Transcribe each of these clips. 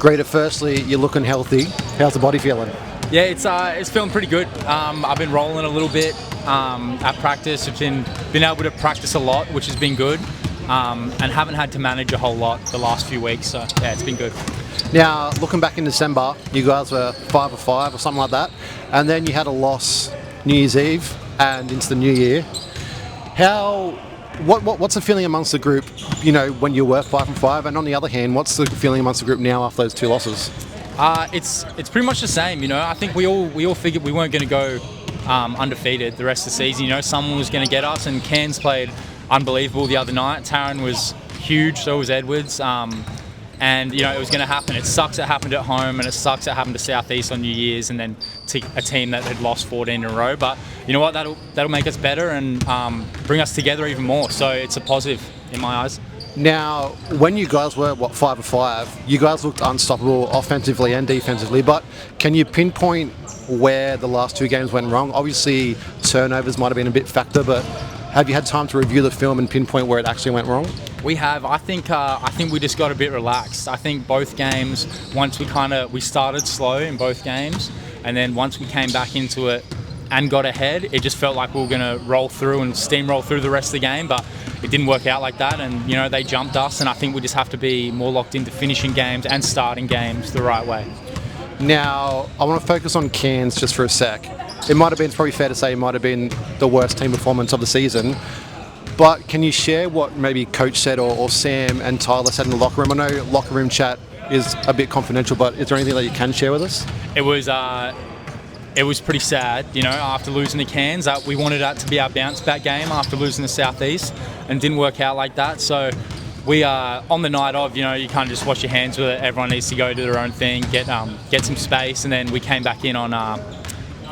Grida, firstly, you're looking healthy. How's the body feeling? Yeah, it's feeling pretty good. I've been rolling a little bit at practice. I've been able to practice a lot, which has been good, and haven't had to manage a whole lot the last few weeks. So yeah, it's been good. Now, looking back in December, you guys were 5 of 5 or something like that, and then you had a loss New Year's Eve and into the New Year. What's the feeling amongst the group? You know, when you were 5 and 5, and on the other hand, what's the feeling amongst the group now after those 2 losses? It's pretty much the same. You know, I think we all figured we weren't going to go undefeated the rest of the season. You know, someone was going to get us, and Cairns played unbelievable the other night. Taryn was huge, so was Edwards. And you know, it was going to happen. It sucks it happened at home, and it sucks it happened to Southeast on New Year's, and then to a team that had lost 14 in a row. But you know what? That'll make us better and bring us together even more. So it's a positive in my eyes. Now, when you guys were 5 of 5, you guys looked unstoppable offensively and defensively. But can you pinpoint where the last 2 games went wrong? Obviously, turnovers might have been a bit factor, but have you had time to review the film and pinpoint where it actually went wrong? We have. I think we just got a bit relaxed. I think both games, once we started slow in both games, and then once we came back into it and got ahead, it just felt like we were going to roll through and steamroll through the rest of the game, but it didn't work out like that, and you know, they jumped us, and I think we just have to be more locked into finishing games and starting games the right way. Now, I want to focus on Cairns just for a sec. It might have been, it's probably fair to say, it might have been the worst team performance of the season. But can you share what maybe Coach said or Sam and Tyler said in the locker room? I know locker room chat is a bit confidential, but is there anything that you can share with us? It was pretty sad, you know, after losing to Cairns. We wanted that to be our bounce back game after losing to Southeast, and didn't work out like that. So we are on the night of, you know, you can't just wash your hands with it. Everyone needs to go do their own thing, get some space, and then we came back in on.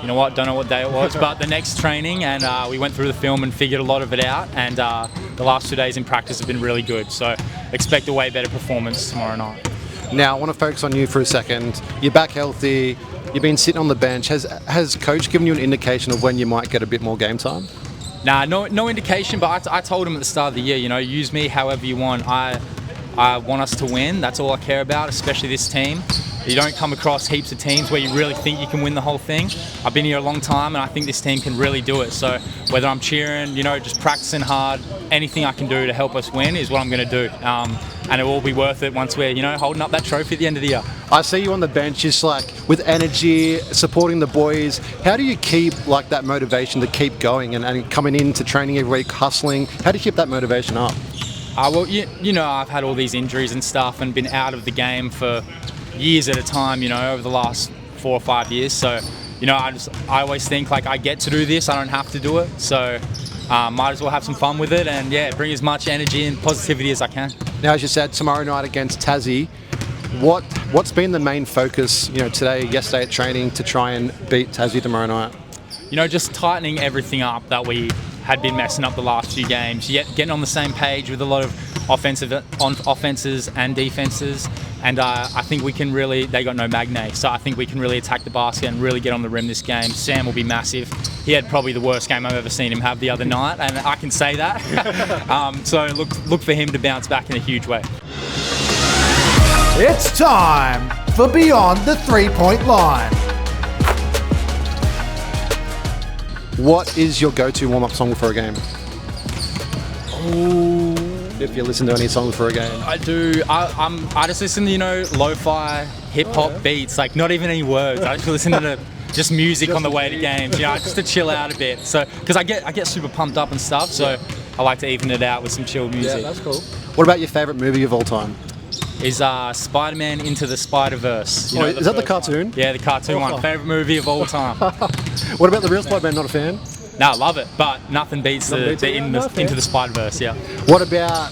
You know what, don't know what day it was, but the next training, and we went through the film and figured a lot of it out, and the last 2 days in practice have been really good, so expect a way better performance tomorrow night. Now, I want to focus on you for a second. You're back healthy, you've been sitting on the bench. Has Coach given you an indication of when you might get a bit more game time? Nah, no indication, but I told him at the start of the year, you know, use me however you want. I want us to win, that's all I care about, especially this team. You don't come across heaps of teams where you really think you can win the whole thing. I've been here a long time, and I think this team can really do it. So whether I'm cheering, you know, just practicing hard, anything I can do to help us win is what I'm going to do. And it will be worth it once we're, you know, holding up that trophy at the end of the year. I see you on the bench just like with energy, supporting the boys. How do you keep like that motivation to keep going and coming into training every week, hustling? How do you keep that motivation up? Well, you know, I've had all these injuries and stuff and been out of the game for years at a time, you know, over the last 4 or 5 years. So, you know, I always think like I get to do this, I don't have to do it. So might as well have some fun with it and yeah, bring as much energy and positivity as I can. Now, as you said, tomorrow night against Tassie, what's been the main focus, you know, today, yesterday at training to try and beat Tassie tomorrow night? You know, just tightening everything up that we had been messing up the last few games, yet getting on the same page with a lot of offenses and defenses. And I think we can really, they got no magnate, so I think we can really attack the basket and really get on the rim this game. Sam will be massive. He had probably the worst game I've ever seen him have the other night, and I can say that. So look for him to bounce back in a huge way. It's time for Beyond the 3-Point Line. What is your go-to warm-up song for a game? Ooh. If you listen to any songs for a game. I do. I just listen to, you know, lo-fi hip-hop beats, like not even any words. I just listen to just music on the way to games, you know, just to chill out a bit. So, because I get super pumped up and stuff, so I like to even it out with some chill music. Yeah, that's cool. What about your favourite movie of all time? Is Spider-Man Into the Spider-Verse. You know, is that the cartoon? Yeah, the cartoon one. Favourite movie of all time. What about the real Spider-Man? Not a fan? No, I love it, but nothing beats Into the Spider-Verse, yeah. What about,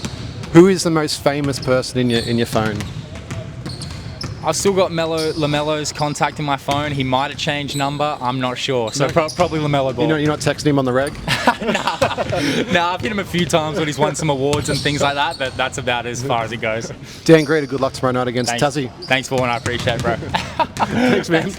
who is the most famous person in your phone? I've still got LaMelo's contact in my phone. He might have changed number, I'm not sure. So probably LaMelo Ball. You're not texting him on the reg? Nah, I've hit him a few times when he's won some awards and things like that, but that's about as far as it goes. Dan, Grida, good luck tomorrow night against Tassie. Thanks for one, I appreciate it, bro. Thanks, man.